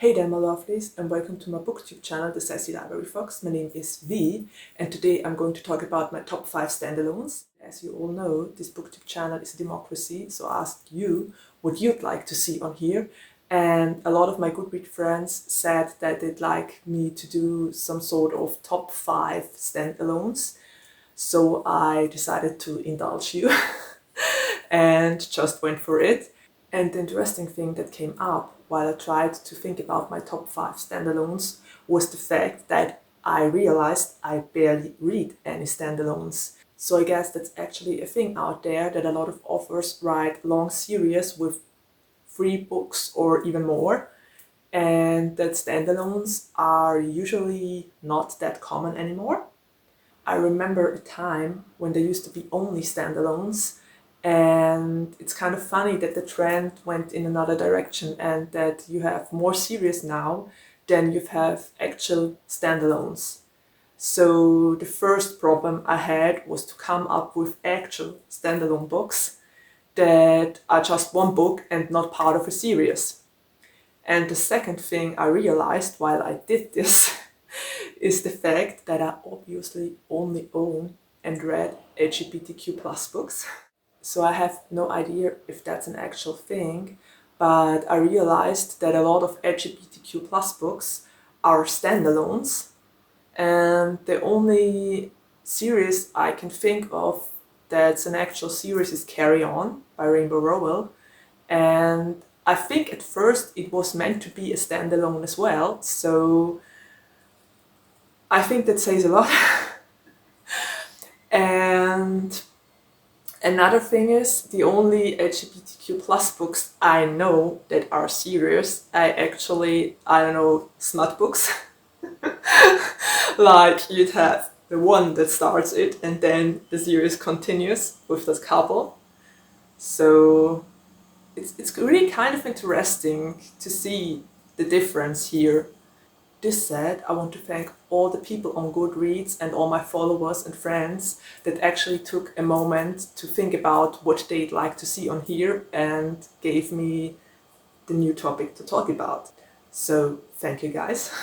Hey there my lovelies, and welcome to my booktube channel, The Sassy Library Fox. My name is V, and today I'm going to talk about my top 5 standalones. As you all know, this booktube channel is a democracy, so I asked you what you'd like to see on here. And a lot of my Goodread friends said that they'd like me to do some sort of top 5 standalones. So I decided to indulge you and just went for it. And the interesting thing that came up while I tried to think about my top 5 standalones was the fact that I realized I barely read any standalones. So I guess that's actually a thing out there, that a lot of authors write long series with 3 books or even more, and that standalones are usually not that common anymore. I remember a time when there used to be only standalones, and it's kind of funny that the trend went in another direction and that you have more series now than you have actual standalones. So the first problem I had was to come up with actual standalone books that are just one book and not part of a series. And the second thing I realized while I did this is the fact that I obviously only own and read LGBTQ plus books. So I have no idea if that's an actual thing, but I realized that a lot of LGBTQ plus books are standalones, and the only series I can think of that's an actual series is Carry On by Rainbow Rowell, and I think at first it was meant to be a standalone as well, so I think that says a lot. And another thing is, the only LGBTQ plus books I know that are serious, I don't know, smut books. Like you'd have the one that starts it and then the series continues with this couple. So it's really kind of interesting to see the difference here. This said, I want to thank all the people on Goodreads and all my followers and friends that actually took a moment to think about what they'd like to see on here and gave me the new topic to talk about. So thank you guys.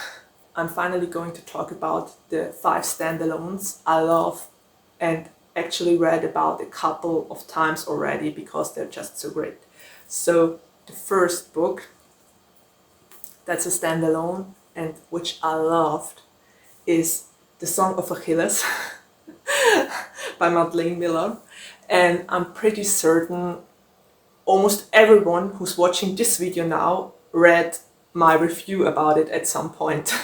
I'm finally going to talk about the 5 standalones I love and actually read about a couple of times already because they're just so great. So the first book that's a standalone and which I loved is The Song of Achilles by Madeline. And I'm pretty certain almost everyone who's watching this video now read my review about it at some point.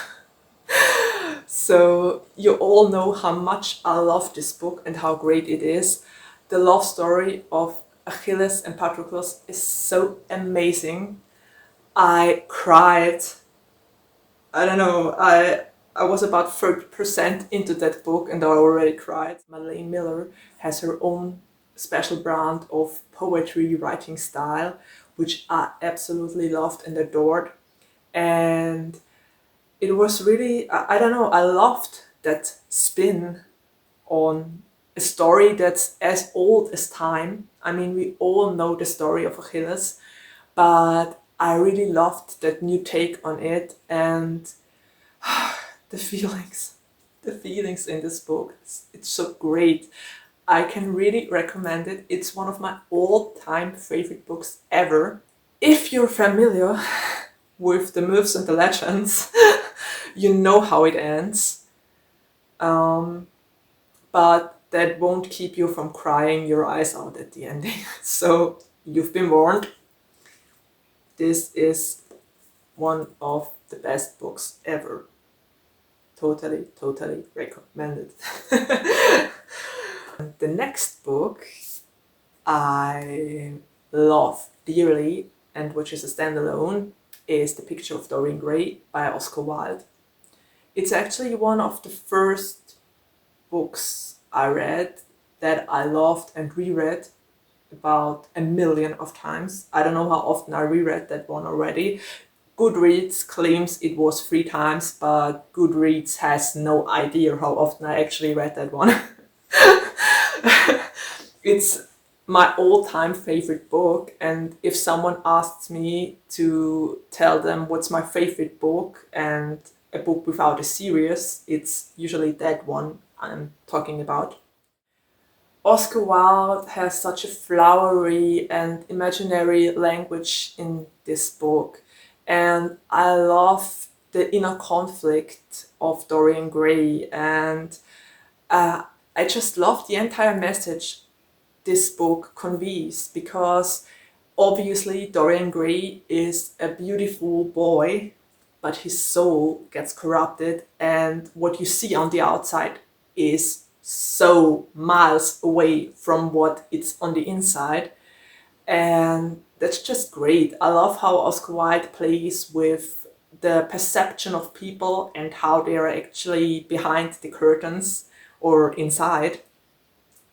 So you all know how much I love this book and how great it is. The love story of Achilles and Patroclus is so amazing. I cried. I don't know, I was about 30% into that book and I already cried. Madeline Miller has her own special brand of poetry writing style, which I absolutely loved and adored. And it was really, I don't know, I loved that spin on a story that's as old as time. I mean, we all know the story of Achilles, but I really loved that new take on it, and the feelings in this book, it's so great. I can really recommend it. It's one of my all-time favorite books ever. If you're familiar with the myths and the legends, you know how it ends. But that won't keep you from crying your eyes out at the ending. So you've been warned. This is one of the best books ever. Totally recommended. The next book I love dearly, and which is a standalone, is The Picture of Dorian Gray by Oscar Wilde. It's actually one of the first books I read that I loved and reread about a million of times. I don't know how often I reread that one already. Goodreads claims it was 3 times, but Goodreads has no idea how often I actually read that one. It's my all-time favorite book, and if someone asks me to tell them what's my favorite book and a book without a series, it's usually that one I'm talking about. Oscar Wilde has such a flowery and imaginary language in this book, and I love the inner conflict of Dorian Gray, and I just love the entire message this book conveys, because obviously Dorian Gray is a beautiful boy, but his soul gets corrupted, and what you see on the outside is so miles away from what it's on the inside. And that's just great. I love how Oscar Wilde plays with the perception of people and how they are actually behind the curtains or inside.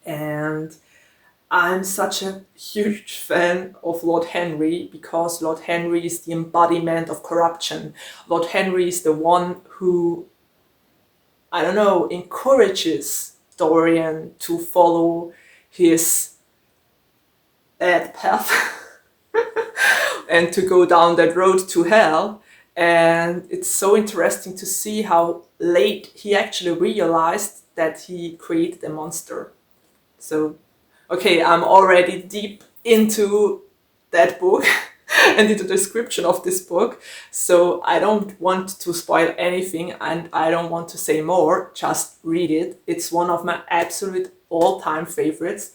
And I'm such a huge fan of Lord Henry, because Lord Henry is the embodiment of corruption. Lord Henry is the one who, I don't know, encourages Dorian to follow his bad path and to go down that road to hell. And it's so interesting to see how late he actually realized that he created a monster. So, okay, I'm already deep into that book and into the description of this book, so I don't want to spoil anything and I don't want to say more, just read it. It's one of my absolute all-time favorites.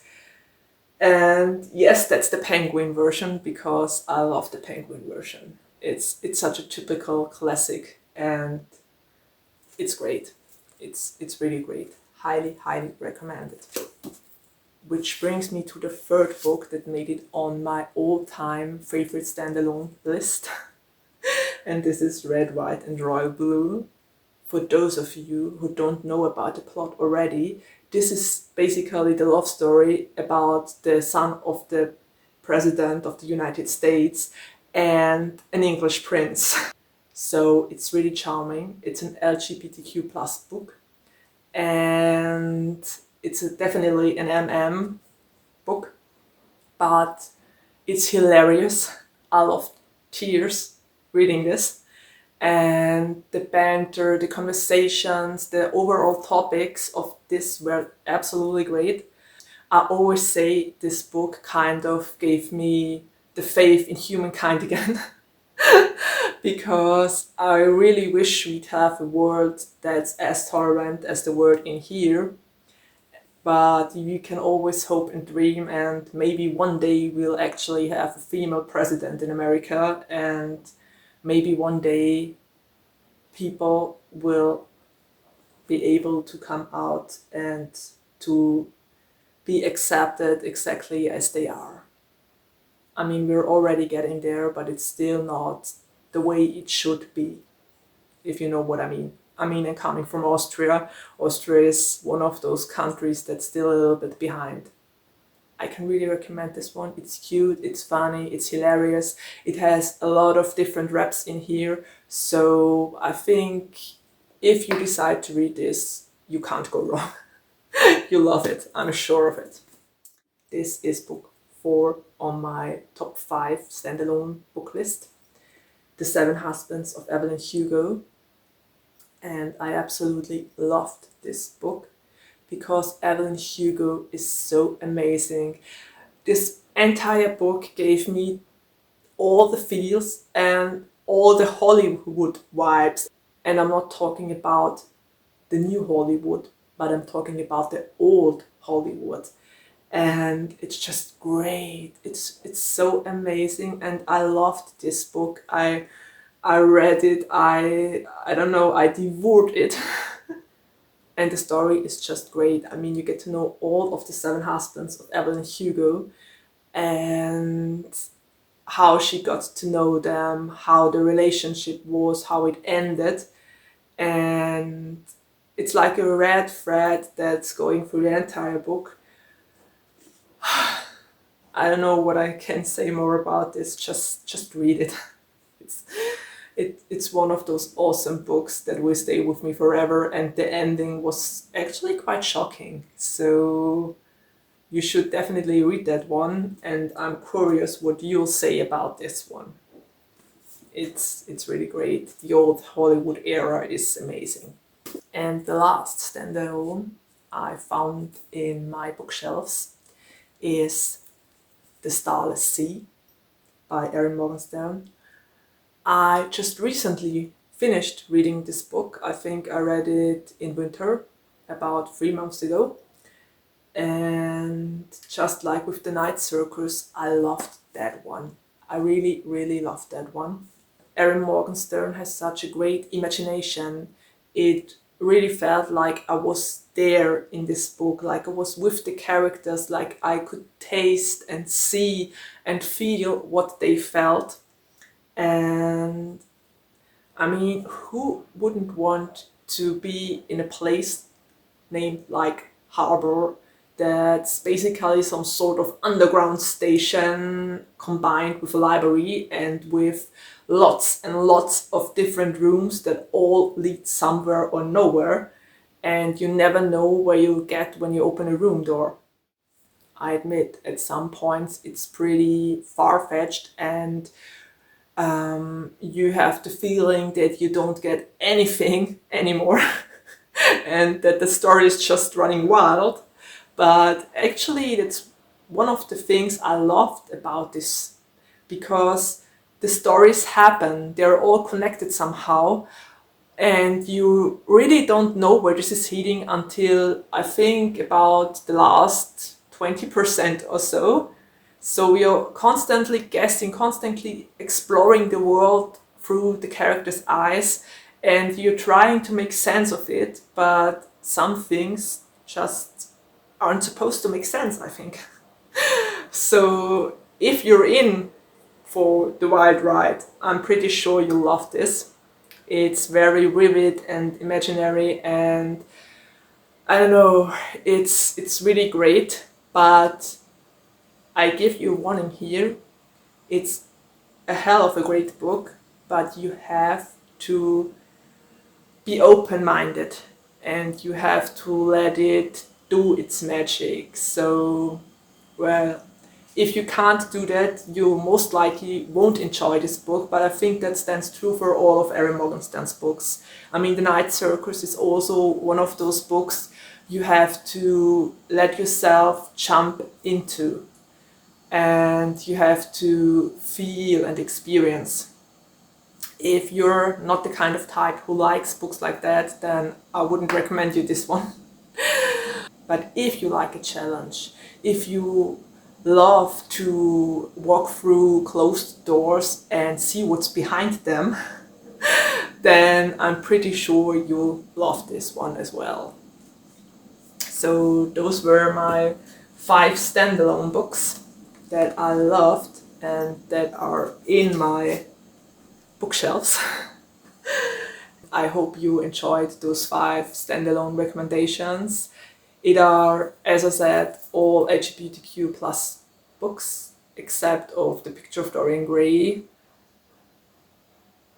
And yes, that's the Penguin version, because I love the Penguin version. It's such a typical classic, and it's great. It's really great. Highly, highly recommended. Which brings me to the third book that made it on my all-time favorite standalone list. And this is Red, White and Royal Blue. For those of you who don't know about the plot already, this is basically the love story about the son of the President of the United States and an English prince. So it's really charming. It's an LGBTQ plus book, and it's definitely an MM book, but it's hilarious. I love tears reading this, and the banter, the conversations, the overall topics of this were absolutely great. I always say this book kind of gave me the faith in humankind again. Because I really wish we'd have a world that's as tolerant as the world in here. But you can always hope and dream, and maybe one day we'll actually have a female president in America, and maybe one day people will be able to come out and to be accepted exactly as they are. I mean, we're already getting there, but it's still not the way it should be, if you know what I mean. I mean, and coming from Austria, Austria is one of those countries that's still a little bit behind. I can really recommend this one. It's cute, it's funny, it's hilarious. It has a lot of different reps in here. So I think if you decide to read this, you can't go wrong. You'll love it, I'm sure of it. This is book 4 on my top 5 standalone book list. The Seven Husbands of Evelyn Hugo. And I absolutely loved this book because Evelyn Hugo is so amazing. This entire book gave me all the feels and all the Hollywood vibes. And I'm not talking about the new Hollywood, but I'm talking about the old Hollywood. And it's just great. It's so amazing, and I loved this book. I read it, I don't know, I devoured it. And the story is just great. I mean, you get to know all of the 7 husbands of Evelyn Hugo and how she got to know them, how the relationship was, how it ended. And it's like a red thread that's going through the entire book. I don't know what I can say more about this. Just read it. It's one of those awesome books that will stay with me forever, and the ending was actually quite shocking. So you should definitely read that one, and I'm curious what you'll say about this one. It's really great. The old Hollywood era is amazing. And the last standalone I found in my bookshelves is The Starless Sea by Erin Morgenstern. I just recently finished reading this book. I think I read it in winter, about 3 months ago. And just like with The Night Circus, I loved that one. I really, really loved that one. Erin Morgenstern has such a great imagination. It really felt like I was there in this book, like I was with the characters, like I could taste and see and feel what they felt. And I mean, who wouldn't want to be in a place named like Harbor, that's basically some sort of underground station combined with a library and with lots and lots of different rooms that all lead somewhere or nowhere, and you never know where you'll get when you open a room door. I admit at some points it's pretty far-fetched, and you have the feeling that you don't get anything anymore and that the story is just running wild. But actually that's one of the things I loved about this, because the stories happen, they're all connected somehow, and you really don't know where this is heading until I think about the last 20% or so. So you're constantly guessing, constantly exploring the world through the character's eyes, and you're trying to make sense of it, but some things just aren't supposed to make sense, I think. So if you're in for the wild ride, I'm pretty sure you'll love this. It's very vivid and imaginary, and I don't know, it's really great, but I give you a warning here. It's a hell of a great book, but you have to be open-minded and you have to let it do its magic. So, well, if you can't do that, you most likely won't enjoy this book, but I think that stands true for all of Erin Morgenstern's books. I mean, The Night Circus is also one of those books you have to let yourself jump into, and you have to feel and experience. If you're not the kind of type who likes books like that, then I wouldn't recommend you this one. But if you like a challenge, if you love to walk through closed doors and see what's behind them, then I'm pretty sure you'll love this one as well. So those were my 5 standalone books that I loved and that are in my bookshelves. I hope you enjoyed those 5 standalone recommendations. It are, as I said, all LGBTQ plus books, except of The Picture of Dorian Gray.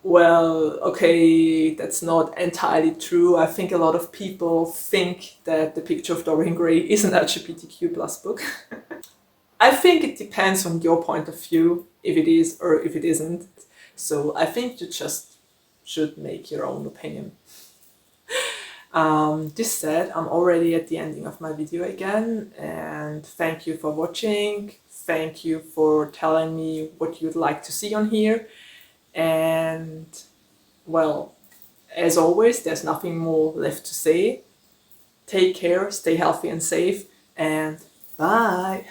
Well, okay, that's not entirely true. I think a lot of people think that The Picture of Dorian Gray is an LGBTQ plus book. I think it depends on your point of view, if it is or if it isn't. So I think you just should make your own opinion. This said, I'm already at the ending of my video again, and thank you for watching. Thank you for telling me what you'd like to see on here. And well, as always, there's nothing more left to say. Take care, stay healthy and safe, and bye!